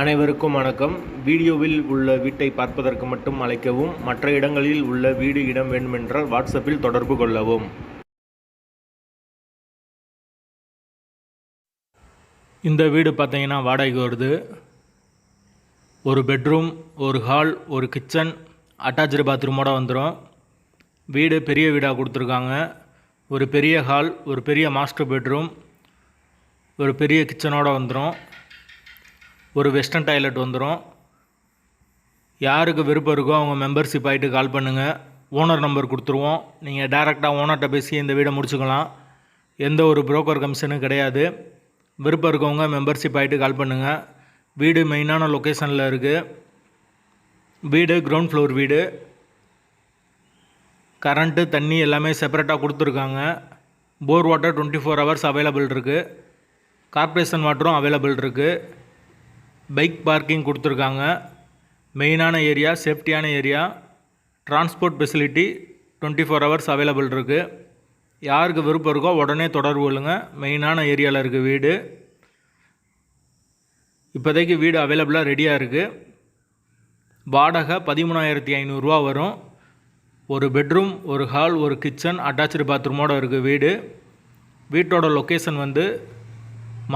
அனைவருக்கும் வணக்கம். வீடியோவில் உள்ள வீட்டை பார்ப்பதற்கு மட்டும் அழைக்கவும். மற்ற இடங்களில் உள்ள வீடு இடம் வேண்டுமென்றால் வாட்ஸ்அப்பில் தொடர்பு கொள்ளவும். இந்த வீடு பார்த்தீங்கன்னா வாடகைக்கு வருது. ஒரு பெட்ரூம், ஒரு ஹால், ஒரு கிச்சன், அட்டாச்சு பாத்ரூமோடு வந்துடும். வீடு பெரிய வீடாக கொடுத்துருக்காங்க. ஒரு பெரிய ஹால், ஒரு பெரிய மாஸ்டர் பெட்ரூம், ஒரு பெரிய கிச்சனோடு வந்துடும். ஒரு வெஸ்டர்ன் டாய்லெட் வந்துடும். யாருக்கு விருப்பம் இருக்கோ அவங்க மெம்பர்ஷிப் ஆகிட்டு கால் பண்ணுங்கள். ஓனர் நம்பர் கொடுத்துருவோம். நீங்கள் டைரெக்டாக ஓனர்கிட்ட பேசி இந்த வீடை முடிச்சுக்கலாம். எந்த ஒரு புரோக்கர் கமிஷனும் கிடையாது. விருப்பம் இருக்கவங்க மெம்பர்ஷிப் ஆகிட்டு கால் பண்ணுங்கள். வீடு மெயினான லொக்கேஷனில் இருக்குது. வீடு கிரவுண்ட் ஃப்ளோர் வீடு. கரண்ட்டு தண்ணி எல்லாமே செப்பரேட்டாக கொடுத்துருக்காங்க. போர் வாட்டர் 24 hours அவைலபிள் இருக்குது. கார்ப்பரேஷன் வாட்டரும் அவைலபிள் இருக்குது. பைக் பார்க்கிங் கொடுத்துருக்காங்க. மெயினான ஏரியா, சேஃப்டியான area. Transport facility 24 hours available இருக்குது. யாருக்கு விருப்பம் இருக்கோ உடனே தொடர்பு கொள்ளுங்க. மெயினான ஏரியாவில் இருக்குது வீடு. இப்போதைக்கு வீடு அவைலபிளாக ரெடியாக இருக்குது. வாடகை 13,500 ரூபா வரும். ஒரு பெட்ரூம், ஒரு ஹால், ஒரு கிச்சன், அட்டாச்சு பாத்ரூமோடு இருக்குது வீடு. வீட்டோட லொக்கேஷன் வந்து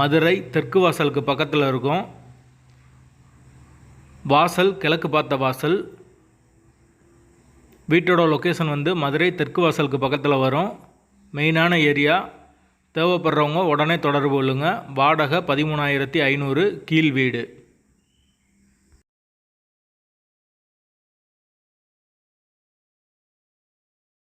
மதுரை தெற்கு வாசலுக்கு பக்கத்தில் இருக்கும். வாசல் கிழக்கு பார்த்த வாசல். வீட்டோட லொக்கேஷன் வந்து மதுரை தெற்கு வாசலுக்கு பக்கத்தில் வரும். மெயினான ஏரியா. தேவைப்படுறவங்க உடனே தொடர்பு கொள்ளுங்கள். வாடகை 13,500, கீழ் வீடு.